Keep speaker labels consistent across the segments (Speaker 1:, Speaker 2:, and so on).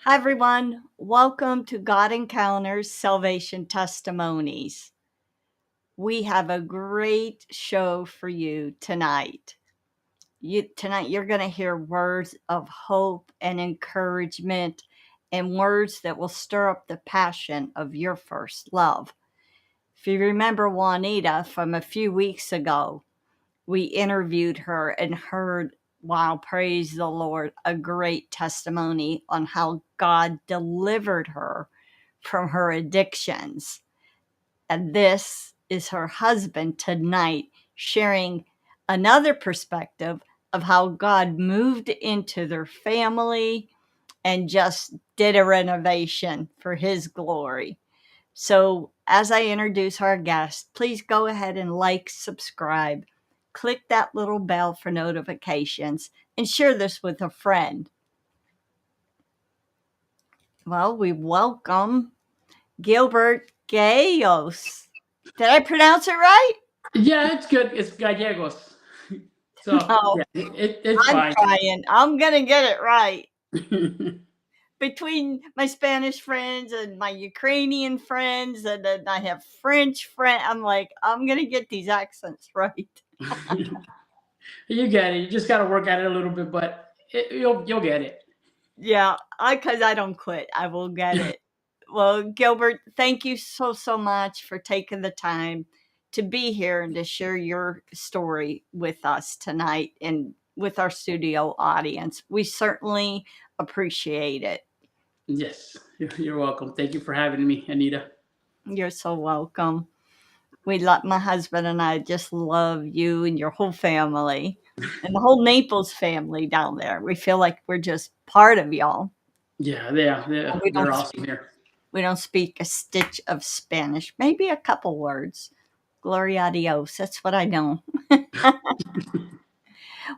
Speaker 1: Hi, everyone. Welcome to God Encounters Salvation Testimonies. We have a great show for you tonight. Tonight, you're going to hear words of hope and encouragement and words that will stir up the passion of your first love. If you remember Juanita from a few weeks ago, we interviewed her and heard, wow, praise the Lord, a great testimony on how God delivered her from her addictions. And this is her husband tonight sharing another perspective of how God moved into their family and just did a renovation for his glory. So, as I introduce our guest, please go ahead and subscribe, click that little bell for notifications, and share this with a friend. Well, we welcome Gilbert Gallegos. Did I pronounce it right?
Speaker 2: Yeah, it's good. It's Gallegos. So,
Speaker 1: No,
Speaker 2: yeah, it's
Speaker 1: I'm
Speaker 2: fine.
Speaker 1: trying. I'm going to get it right. Between my Spanish friends and my Ukrainian friends, and then I have French friends, I'm like, I'm going to get these accents right.
Speaker 2: You get it. You just got to work at it a little bit, but you'll get it.
Speaker 1: Yeah, because I don't quit. I will get it. Well, Gilbert, thank you so much for taking the time to be here and to share your story with us tonight and with our studio audience. We certainly appreciate it.
Speaker 2: Yes, you're welcome. Thank you for having me, Anita.
Speaker 1: You're so welcome. My husband and I just love you and your whole family and the whole Naples family down there. We feel like we're just part of y'all.
Speaker 2: Yeah, they're
Speaker 1: We don't
Speaker 2: they're awesome here.
Speaker 1: We don't speak a stitch of Spanish, maybe a couple words. Gloria a Dios. That's what I know.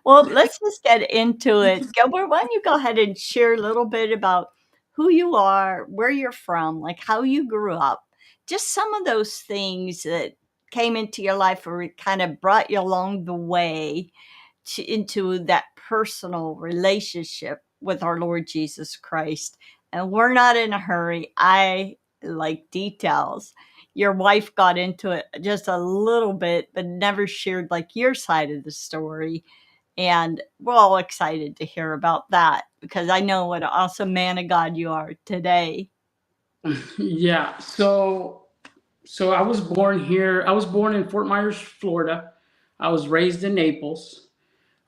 Speaker 1: Well, let's just get into it. Gilbert, why don't you go ahead and share a little bit about who you are, where you're from, like how you grew up, just some of those things that came into your life or kind of brought you along the way into that personal relationship with our Lord Jesus Christ. And we're not in a hurry. I like details. Your wife got into it just a little bit, but never shared like your side of the story. And we're all excited to hear about that because I know what an awesome man of God you are today.
Speaker 2: Yeah. So I was born here. I was born in Fort Myers, Florida. I was raised in Naples.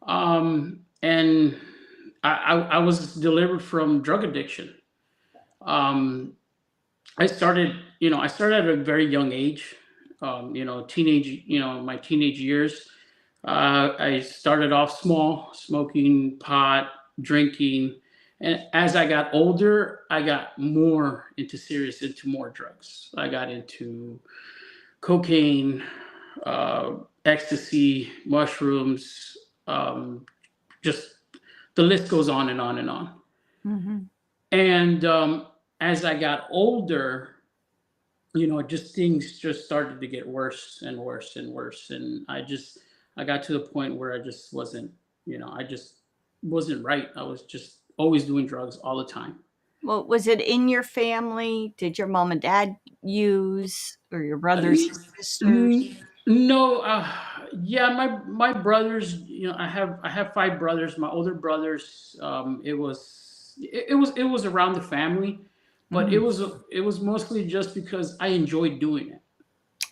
Speaker 2: And I was delivered from drug addiction. Um, I started at a very young age. My teenage years. I started off small, smoking pot, drinking, and as I got older, I got into more drugs. I got into cocaine, ecstasy, mushrooms, just the list goes on and on and on.
Speaker 1: Mhm.
Speaker 2: And as I got older, just things just started to get worse and worse and worse. And I got to the point where I just wasn't right. I was just always doing drugs all the time.
Speaker 1: Well, was it in your family? Did your mom and dad use, or your brothers and sisters?
Speaker 2: No, yeah, my brothers. I have five brothers. My older brothers. It was around the family, but it
Speaker 1: Mhm.
Speaker 2: was it was mostly just because I enjoyed doing it.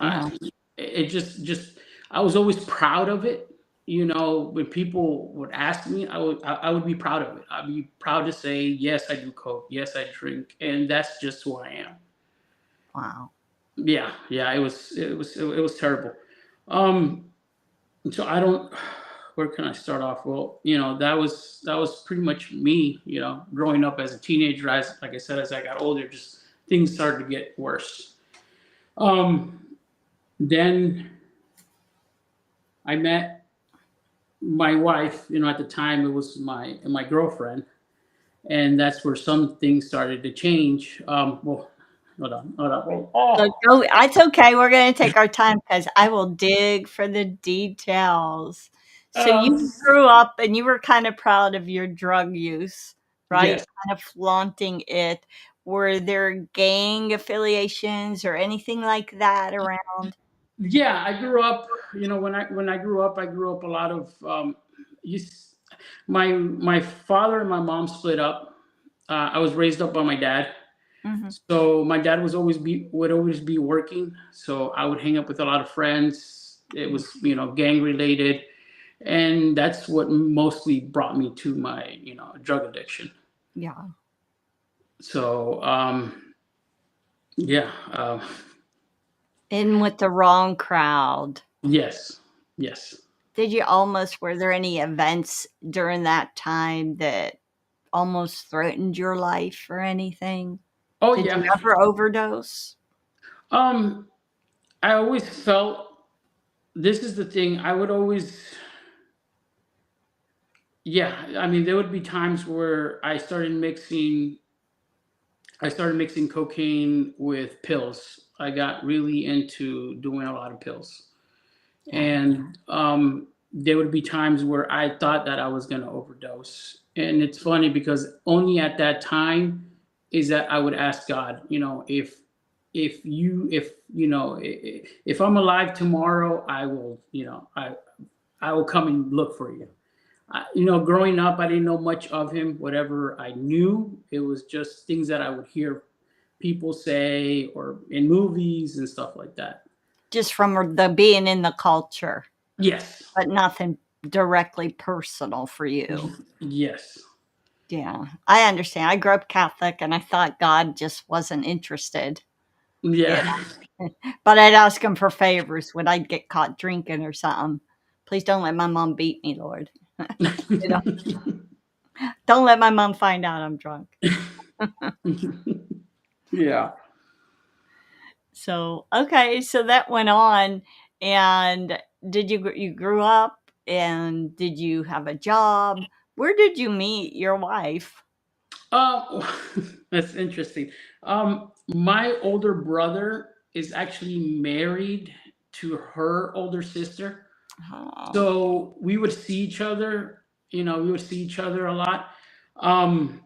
Speaker 2: I
Speaker 1: Yeah.
Speaker 2: it just I was always proud of it. When people would ask me, I would be proud of it. I'd be proud to say, yes, I do coke, yes, I drink, and that's just who I am.
Speaker 1: Wow.
Speaker 2: Yeah, yeah, it was terrible. Um, so I don't. Where can I start off? Well, that was pretty much me. Growing up as a teenager, as like I said, as I got older, just things started to get worse. Then I met my wife. At the time, it was my girlfriend, and that's where some things started to change. Well, hold on. Wait.
Speaker 1: Look, go it's okay, we're gonna take our time because I will dig for the details. So
Speaker 2: Um,
Speaker 1: you grew up and you were kinda proud of your drug use. right?
Speaker 2: Yes.
Speaker 1: Kind of flaunting it. Were there gang affiliations or anything like that around?
Speaker 2: Yeah, I grew up. When I grew up, I grew up a lot of. You, s- my father and my mom split up. I was raised up by my dad.
Speaker 1: Mhm.
Speaker 2: So my dad would always be working. So I would hang up with a lot of friends. It
Speaker 1: Mm,
Speaker 2: was gang related, and that's what mostly brought me to my drug addiction.
Speaker 1: yeah.
Speaker 2: So yeah,
Speaker 1: In with the wrong crowd.
Speaker 2: yes, yes.
Speaker 1: Did you almost were there any events during that time that almost threatened your life or anything?
Speaker 2: Oh
Speaker 1: Did you
Speaker 2: yeah.
Speaker 1: ever overdose?
Speaker 2: Um, I always felt this is the thing. I would always, yeah. I mean, there would be times where I started mixing cocaine with pills. I got really into doing a lot of pills.
Speaker 1: Yeah.
Speaker 2: And there would be times where I thought that I was going to overdose. And it's funny because only at that time is that I would ask God, if I'm alive tomorrow, I will come and look for you. Growing up, I didn't know much of him. Whatever I knew, it was just things that I would hear people say or in movies and stuff like that.
Speaker 1: Just from the being in the culture,
Speaker 2: Yes.
Speaker 1: but nothing directly personal for you.
Speaker 2: Yes.
Speaker 1: Yeah, I understand. I grew up Catholic and I thought God just wasn't interested. Yeah.
Speaker 2: Yeah.
Speaker 1: But I'd ask him for favors when I'd get caught drinking or something. Please don't let my mom beat me, Lord. You know, don't let my mom find out I'm drunk.
Speaker 2: Yeah.
Speaker 1: So, okay, so that went on. And you grew up and did you have a job? Where did you meet your wife?
Speaker 2: Um, that's interesting. My older brother is actually married to her older sister.
Speaker 1: Oh,
Speaker 2: So we would see each other, a lot. Um,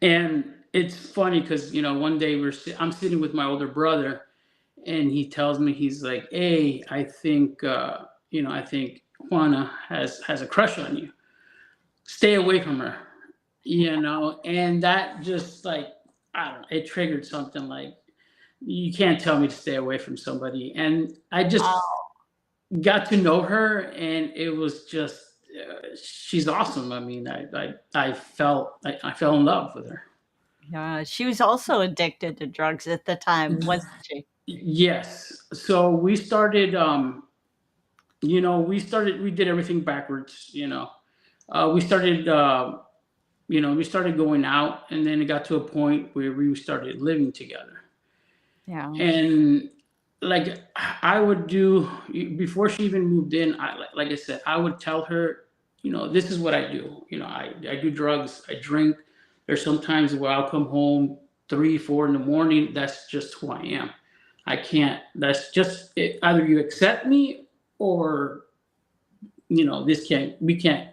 Speaker 2: and it's funny because, one day I'm sitting with my older brother and he tells me, he's like, "Hey, I think Juana has a crush on you. Stay away from her." And that just like, I don't know, it triggered something like, you can't tell me to stay away from somebody. And I just
Speaker 1: oh,
Speaker 2: got to know her, and it was just, she's awesome. I mean, I fell in love with her.
Speaker 1: yeah. She was also addicted to drugs at the time, wasn't she?
Speaker 2: Yes. So we did everything backwards. We started going out, and then it got to a point where we started living together.
Speaker 1: Yeah.
Speaker 2: And like, I would do, before she even moved in, like I said, I would tell her, this is what I do. I do drugs, I drink. There's sometimes where I'll come home 3, 4 in the morning. That's just who I am. I can't. That's just it. Either you accept me, or this can't. We can't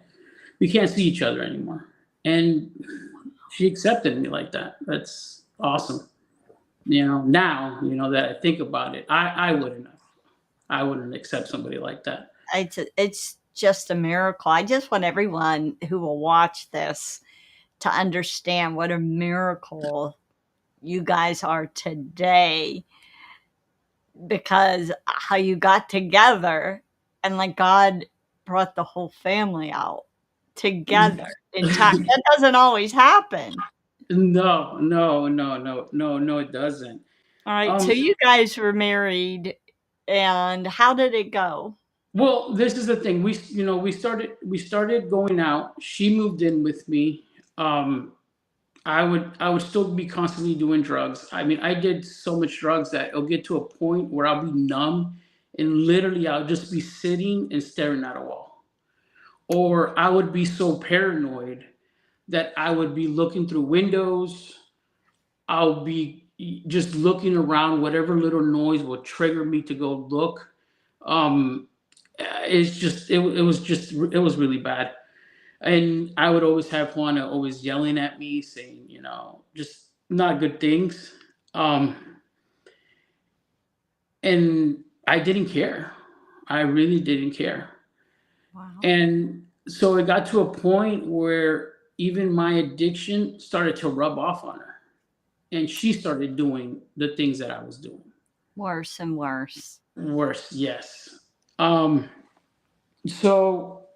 Speaker 2: see each other anymore. And she accepted me like that. That's awesome. Now, that I think about it, I wouldn't accept somebody like that.
Speaker 1: It's just a miracle. I just want everyone who will watch this to understand what a miracle you guys are today because how you got together and like God brought the whole family out together intact. That doesn't always happen.
Speaker 2: No, no, no, no, no, no, it doesn't.
Speaker 1: All right. So
Speaker 2: Um,
Speaker 1: you guys were married and how did it go?
Speaker 2: well, this is the thing. We started going out. She moved in with me. Um, I would still be constantly doing drugs. I mean, I did so much drugs that it'll get to a point where I'll be numb, and literally I'll just be sitting and staring at a wall. Or I would be so paranoid that I would be looking through windows. I'll be just looking around. Whatever little noise will trigger me to go look. It's just it was really bad. And I would always have Juana always yelling at me, saying, just not good things. Um, and I didn't care. I really didn't care.
Speaker 1: Wow.
Speaker 2: And so it got to a point where even my addiction started to rub off on her. And she started doing the things that I was doing.
Speaker 1: Worse and worse.
Speaker 2: Worse, yes. Um, so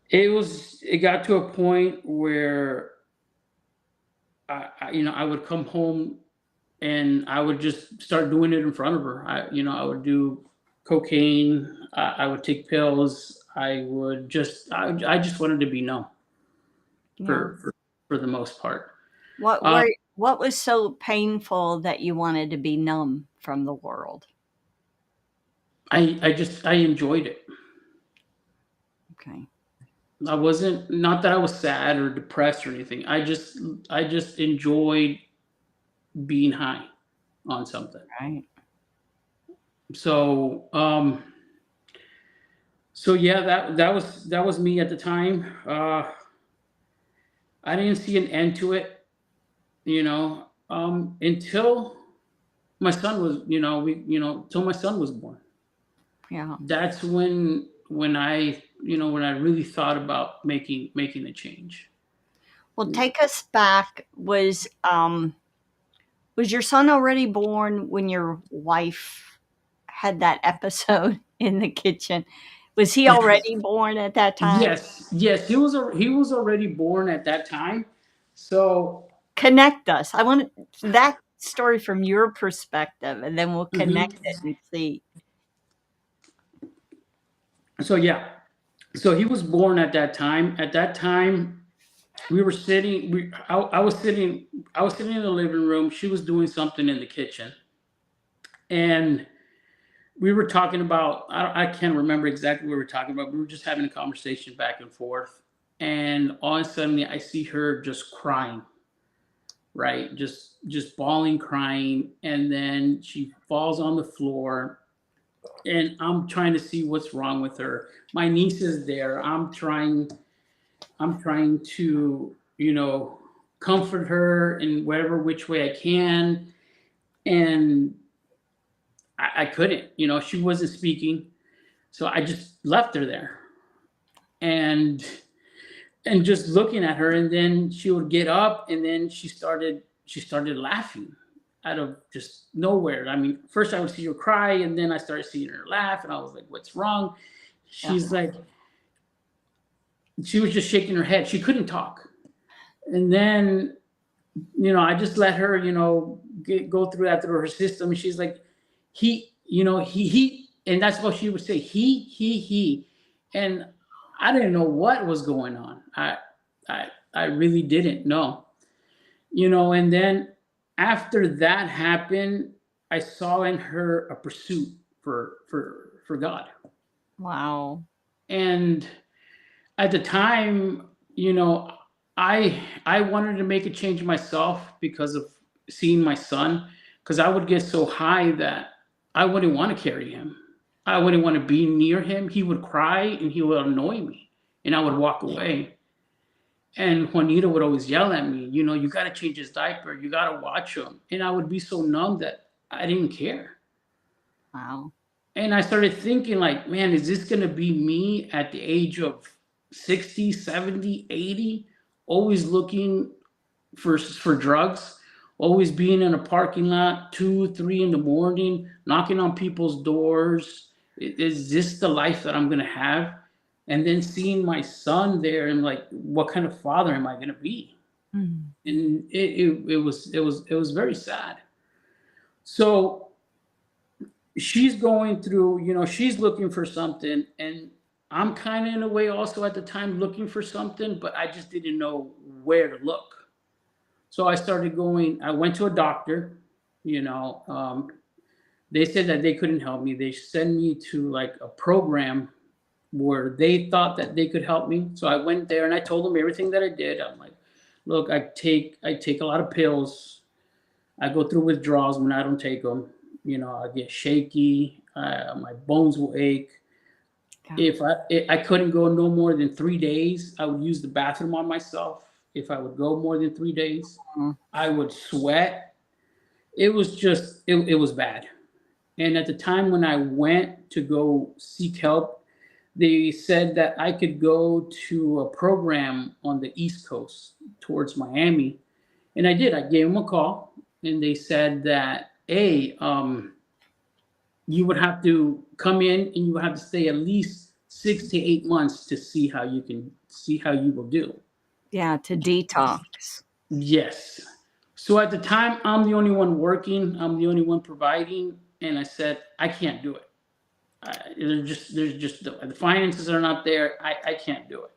Speaker 2: it got to a point where I would come home and I would just start doing it in front of her. I would do cocaine. I would take pills. I just wanted to be numb
Speaker 1: Yeah.
Speaker 2: for the most part.
Speaker 1: What
Speaker 2: Uh,
Speaker 1: were what was so painful that you wanted to be numb from the world?
Speaker 2: I enjoyed it.
Speaker 1: Okay.
Speaker 2: I wasn't, not that I was sad or depressed or anything. I just enjoyed being high on something.
Speaker 1: Right.
Speaker 2: So so yeah, that was me at the time. I didn't see an end to it, until my son was, till my son was born.
Speaker 1: Yeah.
Speaker 2: That's when I really thought about making a change.
Speaker 1: Well, take us back. Was your son already born when your wife had that episode in the kitchen? Was he already born at that time?
Speaker 2: Yes, he was already born at that time. So
Speaker 1: Connect us. I want that story from your perspective, and then we'll
Speaker 2: mhm.
Speaker 1: connect it and see.
Speaker 2: So yeah, so he was born at that time. At that time, we were sitting. I was sitting in the living room. She was doing something in the kitchen, and we were talking about. I can't remember exactly what we were talking about. We were just having a conversation back and forth, and all of a sudden, I see her just crying, right? Just bawling, crying, and then she falls on the floor, and I'm trying to see what's wrong with her. My niece is there. I'm trying to, comfort her in whatever which way I can, and I couldn't. She wasn't speaking, so I just left her there, and just looking at her, and then she would get up, and then she started laughing out of just nowhere. I mean, first I would see her cry, and then I started seeing her laugh, and I was like, "What's wrong?"
Speaker 1: Yeah.
Speaker 2: She's like, she was just shaking her head. She couldn't talk, and then I just let her, go through that through her system. And she's like, and that's what she would say. He, and I didn't know what was going on. I really didn't know, And then after that happened, I saw in her a pursuit for God,
Speaker 1: Wow.
Speaker 2: and at the time, I wanted to make a change myself because of seeing my son, because I would get so high that I wouldn't want to carry him. I wouldn't want to be near him. He would cry and he would annoy me, and I would walk away. And Juanita would always yell at me, you got to change his diaper, you got to watch him. And I would be so numb that I didn't care.
Speaker 1: Wow.
Speaker 2: And I started thinking, like, man, is this going to be me at the age of 60, 70, 80, always looking for drugs, always being in a parking lot 2, 3 in the morning, knocking on people's doors? Is this the life that I'm going to have? And then seeing my son there, and like, what kind of father am I going to be?
Speaker 1: Mm.
Speaker 2: And it was very sad. So she's going through, she's looking for something, and I'm kind of in a way also at the time looking for something, but I just didn't know where to look. So I went to a doctor, they said that they couldn't help me. They sent me to like a program where they thought that they could help me. So I went there and I told them everything that I did. I'm like, look, I take a lot of pills. I go through withdrawals when I don't take them. I get shaky. My bones will ache.
Speaker 1: Yeah.
Speaker 2: If I couldn't go no more than 3 days, I would use the bathroom on myself. If I would go more than 3 days,
Speaker 1: Mm.
Speaker 2: I would sweat. It was just it was bad. And at the time when I went to go seek help, they said that I could go to a program on the East Coast towards Miami. And I did. I gave them a call, and they said that, hey, you would have to come in and you would have to stay at least 6 to 8 months to see how you will do.
Speaker 1: Yeah, to detox.
Speaker 2: Yes. So at the time, I'm the only one working. I'm the only one providing, and I said I can't do it. There's just the finances are not there. I can't do it.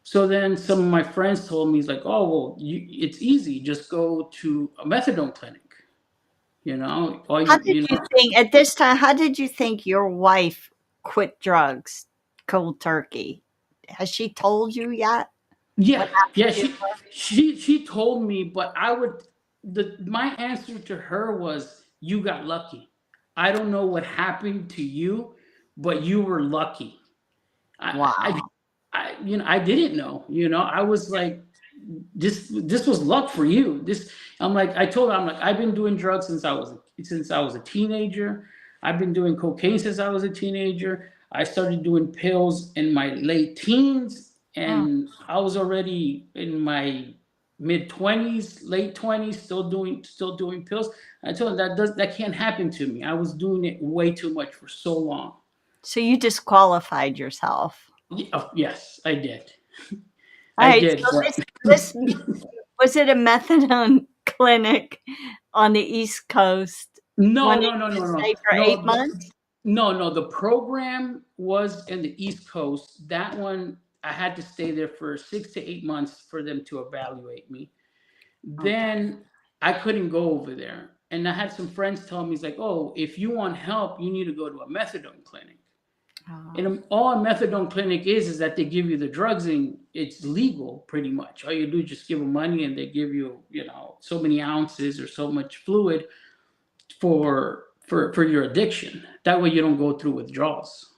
Speaker 2: So then some of my friends told me, he's like, oh well, it's easy. Just go to a methadone clinic. All
Speaker 1: How did
Speaker 2: you
Speaker 1: you
Speaker 2: know.
Speaker 1: think at this time, how did you think your wife quit drugs cold turkey? Has she told you yet
Speaker 2: Yeah,
Speaker 1: what happened
Speaker 2: yeah.
Speaker 1: to
Speaker 2: She told me, but I would the my answer to her was, "You got lucky. I don't know what happened to you, but you were lucky."
Speaker 1: her?
Speaker 2: I
Speaker 1: Wow.
Speaker 2: I didn't know. I was like, this was luck for you. I'm like, I told her, I'm like, I've been doing drugs since I was a teenager. I've been doing cocaine since I was a teenager. I started doing pills in my late teens,
Speaker 1: Mm.
Speaker 2: and I was already in my mid 20s, late 20s, still doing pills. I told her that can't happen to me. I was doing it way too much for so long.
Speaker 1: So you disqualified yourself.
Speaker 2: Yes, I did.
Speaker 1: All
Speaker 2: I
Speaker 1: right.
Speaker 2: did,
Speaker 1: So
Speaker 2: but
Speaker 1: this was it a methadone clinic on the East Coast
Speaker 2: no,
Speaker 1: wanting
Speaker 2: no, no,
Speaker 1: you
Speaker 2: no,
Speaker 1: to
Speaker 2: no,
Speaker 1: stay for eight
Speaker 2: no,
Speaker 1: months?
Speaker 2: no. The program was in the East Coast. That one, I had to stay there for 6 to 8 months for them to evaluate me.
Speaker 1: Okay.
Speaker 2: Then I couldn't go over there, and I had some friends tell me, "It's like, oh, if you want help, you need to go to a methadone clinic."
Speaker 1: Oh,
Speaker 2: And all a methadone clinic is that they give you the drugs and it's legal pretty much. All you do is just give them money and they give you, so many ounces or so much fluid for your addiction. That way you don't go through withdrawals.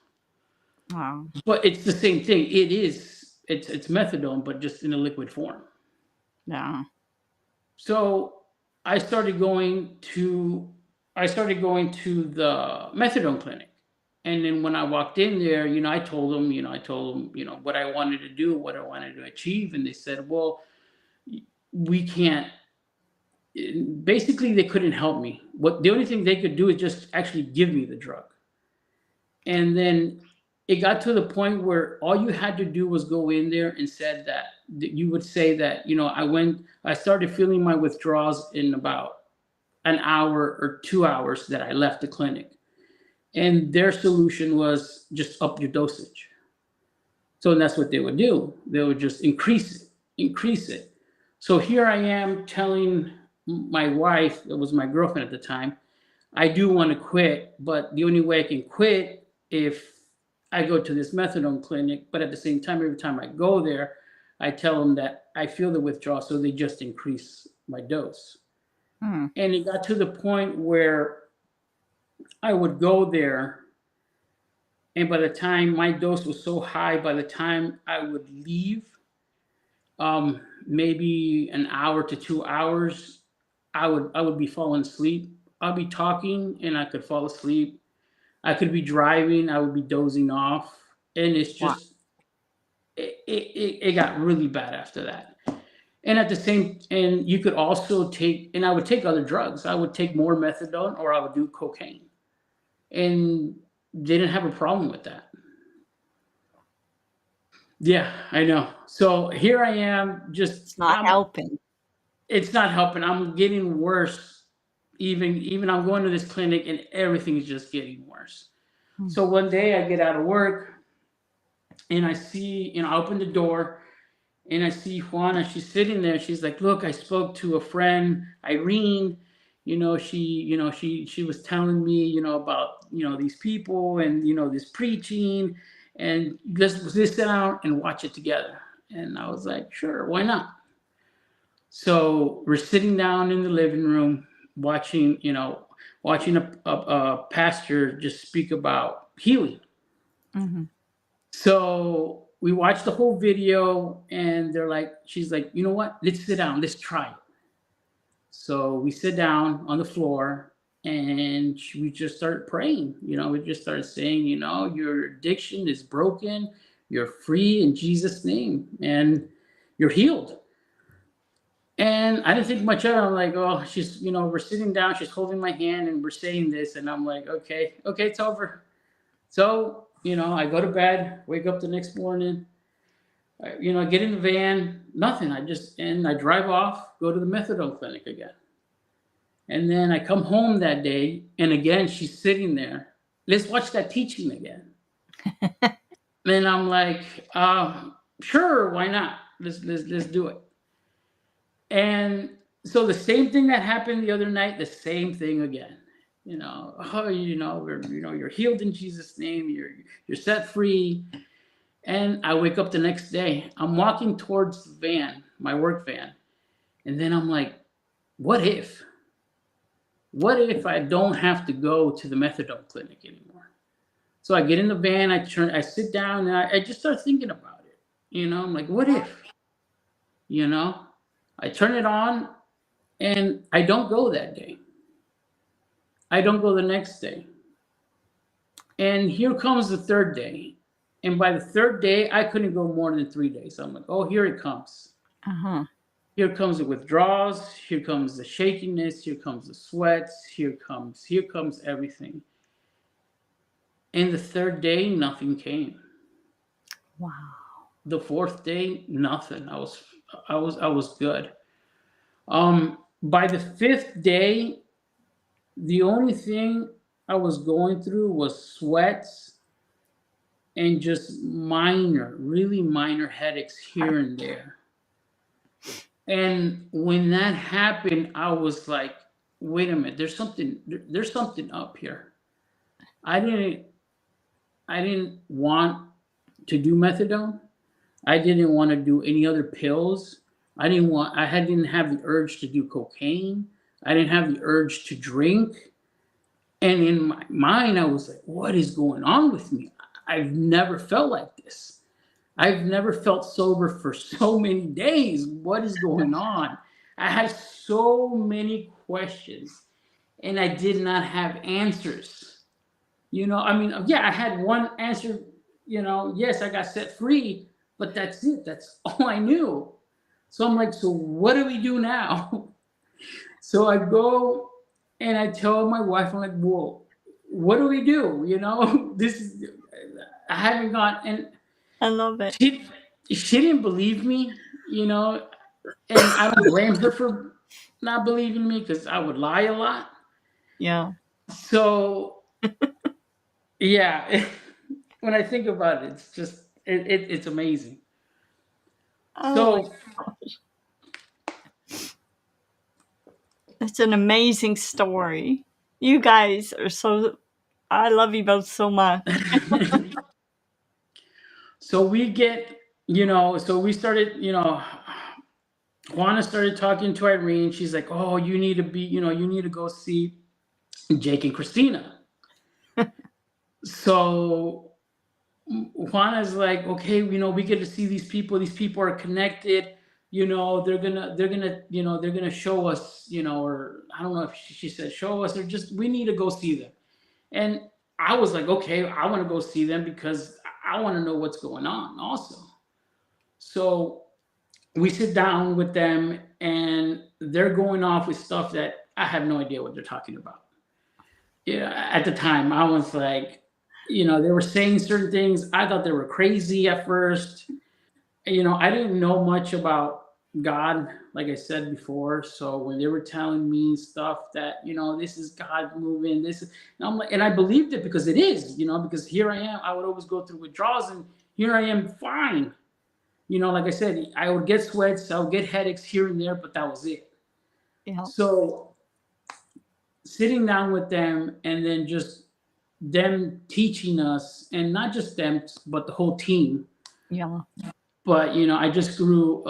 Speaker 1: wow.
Speaker 2: But it's the same thing. It's methadone, but just in a liquid form.
Speaker 1: Yeah.
Speaker 2: So I started going to I started going to the methadone clinic. And then when I walked in there, I told them, what I wanted to do, what I wanted to achieve, and they said, "Well, we can't." Basically, they couldn't help me. What the only thing they could do is just actually give me the drug. And then it got to the point where all you had to do was go in there and said that you would say that, I started feeling my withdrawals in about an hour or 2 hours that I left the clinic. And their solution was just up your dosage. So that's what they would do. They would just increase it, increase it. So here I am telling my wife, it was my girlfriend at the time, I do want to quit, but the only way I can quit if I go to this methadone clinic. But at the same time, every time I go there, I tell them that I feel the withdrawal, so they just increase my dose.
Speaker 1: Hmm.
Speaker 2: And it got to the point where I would go there, and by the time my dose was so high, by the time I would leave, maybe an hour to 2 hours, I would be falling asleep. I'll be talking and I could fall asleep. I could be driving, I would be dozing off, and it's
Speaker 1: Wow.
Speaker 2: just it got really bad after that. And you could also take, and I would take other drugs. I would take more methadone, or I would do cocaine, and they didn't have a problem with that. Yeah, I know. So here I am, just
Speaker 1: It's not helping.
Speaker 2: it's not helping. I'm getting worse. Even I'm going to this clinic, and everything is just getting worse.
Speaker 1: Hmm.
Speaker 2: So one day I get out of work, and I see, I open the door, and I see Juana. She's sitting there. She's like, "Look, I spoke to a friend, Irene. She was telling me, about, these people, and, this preaching, and let's sit down and watch it together." And I was like, "Sure, why not?" So we're sitting down in the living room watching, watching a pastor just speak about healing.
Speaker 1: Mm-hmm.
Speaker 2: So we watched the whole video, and she's like, you know what? Let's sit down. Let's try it. So we sit down on the floor, and we just start praying. We just started saying, your addiction is broken. You're free in Jesus' name, and you're healed. And I didn't think much of it. I'm like, oh, we're sitting down. She's holding my hand, and we're saying this, and I'm like, okay, it's over. So, I go to bed, wake up the next morning. I get in the van, nothing. I drive off, go to the methadone clinic again. And then I come home that day, and again, she's sitting there. Let's watch that teaching again. And I'm like, sure, why not? Let's do it. And so the same thing that happened the other night, the same thing again. You're healed in Jesus' name. You're set free. And I wake up the next day. I'm walking towards the van, my work van, and then I'm like, what if? What if I don't have to go to the methadone clinic anymore? So I get in the van, I sit down, and I just start thinking about it. I'm like, what if? I turn it on, and I don't go that day. I don't go the next day. And here comes the third day. And by the third day, I couldn't go more than 3 days. I'm like, oh, here it comes.
Speaker 1: Uh-huh.
Speaker 2: Here comes the withdrawals. Here comes the shakiness. Here comes the sweats. Here comes everything. And the third day, nothing came.
Speaker 1: Wow.
Speaker 2: The fourth day, nothing. I was good. By the fifth day, the only thing I was going through was sweats and just really minor headaches here and there. And when that happened, I was like, wait a minute, there's something up here. I didn't want to do methadone. I didn't want to do any other pills. I didn't have the urge to do cocaine. I didn't have the urge to drink. And in my mind, I was like, what is going on with me? I've never felt like this. I've never felt sober for so many days. What is going on? I had so many questions, and I did not have answers. I had one answer, yes, I got set free, but that's it. That's all I knew. So I'm like, so what do we do now? So I go and I tell my wife, I'm like, well, what do we do? I haven't gone, and
Speaker 1: I love it.
Speaker 2: She didn't believe me, and I don't blame her for not believing me because I would lie a lot.
Speaker 1: Yeah.
Speaker 2: So, yeah, when I think about it, it's just it's amazing.
Speaker 1: Oh,
Speaker 2: So
Speaker 1: it's an amazing story. You guys are I love you both so much.
Speaker 2: so we get, so we started, Juana started talking to Irene. She's like, oh, you need to go see Jake and Christina. So Juana's like, okay, we get to see these people. These people are connected. They're gonna show us, or I don't know if she said show us, or just we need to go see them. And I was like, okay, I want to go see them because I want to know what's going on also. So we sit down with them, and they're going off with stuff that I have no idea what they're talking about. At the time, I was like, they were saying certain things. I thought they were crazy at first. I didn't know much about God, like I said before. So when they were telling me stuff that, this is God moving, and I'm like, and I believed it because it is, because here I am. I would always go through withdrawals, and here I am fine. Like I said, I would get sweats, I would get headaches here and there, but that was it.
Speaker 1: Yeah.
Speaker 2: So sitting down with them, and then just them teaching us, and not just them, but the whole team.
Speaker 1: Yeah.
Speaker 2: But I just grew,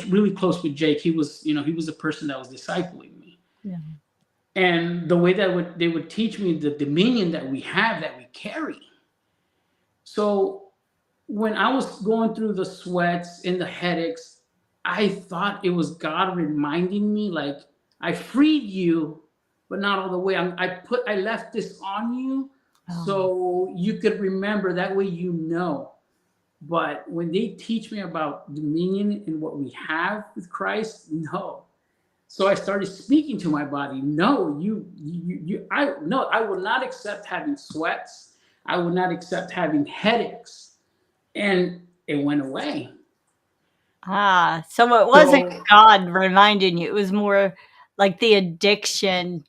Speaker 2: really close with Jake. He was the person that was discipling me.
Speaker 1: Yeah.
Speaker 2: And the way that they would teach me the dominion that we have, that we carry. So when I was going through the sweats and the headaches, I thought it was God reminding me, like, I freed you, but not all the way. I left this on you
Speaker 1: Oh,
Speaker 2: so you could remember. That way, you know. But when they teach me about dominion and what we have with Christ, no. So I started speaking to my body. No, I will not accept having sweats. I will not accept having headaches. And it went away.
Speaker 1: so it wasn't
Speaker 2: So
Speaker 1: God reminding you. It was more like the addiction,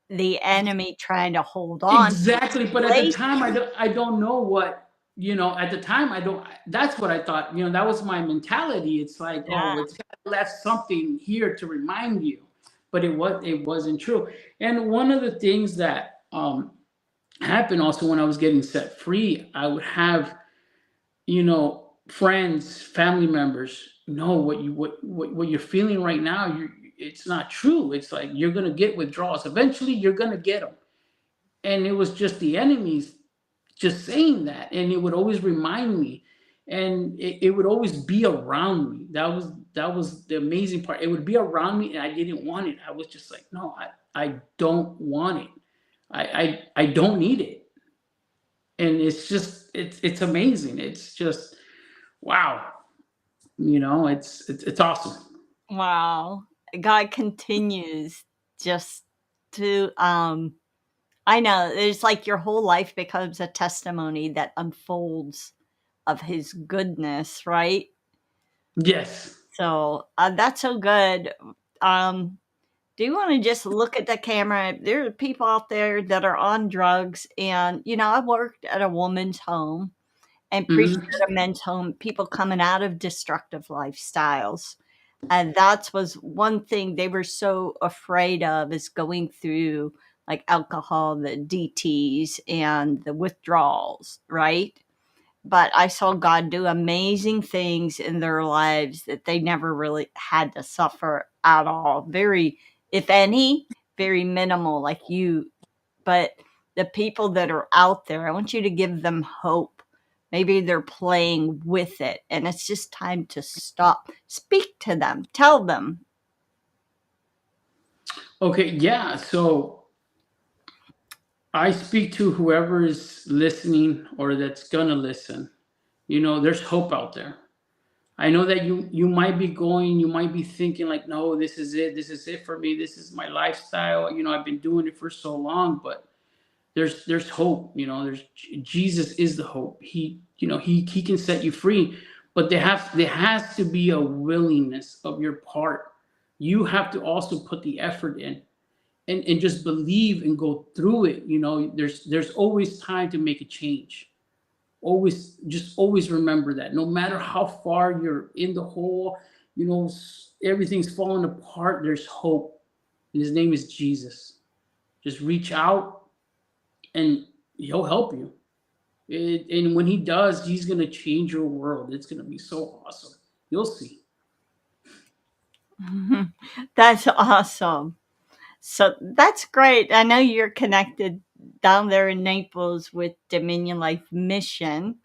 Speaker 1: the enemy trying to hold on to
Speaker 2: exactly, but at the
Speaker 1: place.
Speaker 2: time, I don't know what, at the time, I don't. That's what I thought. That was my mentality. It's like,
Speaker 1: Yeah.
Speaker 2: oh, it's left something here to remind you, but it wasn't true. And one of the things that happened also when I was getting set free, I would have, friends, family members know what you're feeling right now. It's not true. It's like you're gonna get withdrawals. Eventually, you're gonna get them. And it was just the enemies just saying that, and it would always remind me, and it would always be around me. That was the amazing part. It would be around me, and I didn't want it. I was just like, no, I don't want it. I don't need it. And it's amazing. It's just wow. It's awesome.
Speaker 1: Wow. God continues just to I know it's like your whole life becomes a testimony that unfolds of his goodness, right?
Speaker 2: Yes.
Speaker 1: So that's so good. Um, do you want to just look at the camera? There are people out there that are on drugs, and I worked at a woman's home and preached
Speaker 2: Hmm.
Speaker 1: at a men's home. People coming out of destructive lifestyles, and that was one thing they were so afraid of is going through like alcohol, the DTs, and the withdrawals, right? But I saw God do amazing things in their lives that they never really had to suffer at all. Very, if any, very minimal, like you. But the people that are out there, I want you to give them hope. Maybe they're playing with it, and it's just time to stop. Speak to them, tell them.
Speaker 2: Okay. Yeah. So I speak to whoever is listening or that's gonna listen. There's hope out there. I know that you might be going, you might be thinking like, no, this is it for me, this is my lifestyle. I've been doing it for so long, but there's hope. There's Jesus is the hope. He can set you free, but there has to be a willingness of your part. You have to also put the effort in and just believe and go through it. There's always time to make a change. Always remember that no matter how far you're in the hole, everything's falling apart, there's hope, and his name is Jesus. Just reach out and he'll help you. And when he does, he's going to change your world. It's going to be so awesome. You'll see.
Speaker 1: That's awesome. So that's great. I know you're connected down there in Naples with Dominion Life Mission.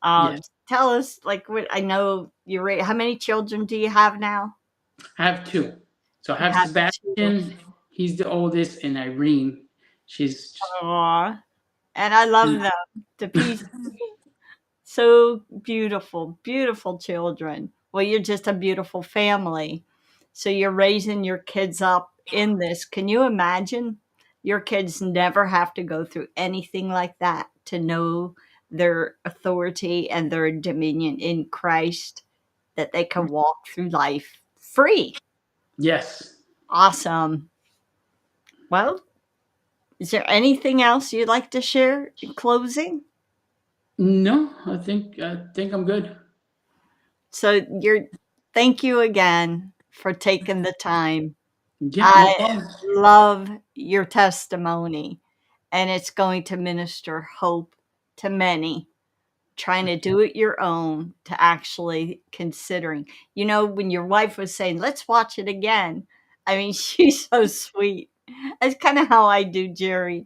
Speaker 2: Yes.
Speaker 1: Tell us, like, what I know how many children do you have now?
Speaker 2: I have two. So I
Speaker 1: You
Speaker 2: have
Speaker 1: have two.
Speaker 2: Sebastian, he's the oldest, and Irene, she's
Speaker 1: Aw, and I love them to pieces. So beautiful, beautiful children. Well, you're just a beautiful family. So you're raising your kids up in this. Can you imagine? Your kids never have to go through anything like that to know their authority and their dominion in Christ, that they can walk through life free.
Speaker 2: yes.
Speaker 1: Awesome. Well, is there anything else you'd like to share in closing?
Speaker 2: No, I think I'm good.
Speaker 1: So you're thank you again for taking the time.
Speaker 2: Yeah, no
Speaker 1: I
Speaker 2: problem.
Speaker 1: love your testimony, and it's going to minister hope to many trying to do it your own to actually considering. When your wife was saying, let's watch it again, I mean, she's so sweet. That's kind of how I do Jerry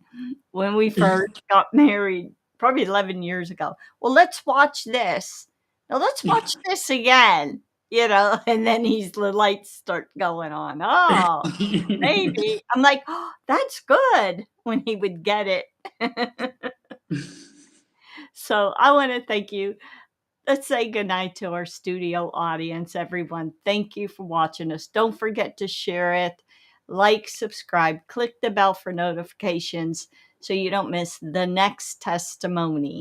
Speaker 1: when we first got married. probably 11 years ago. Well, let's watch this. Now let's watch this again, and then the lights start going on. Oh, maybe. I'm like, oh, that's good when he would get it. So I want to thank you. Let's say goodnight to our studio audience, everyone. Thank you for watching us. Don't forget to share it, like, subscribe, click the bell for notifications so you don't miss the next testimony.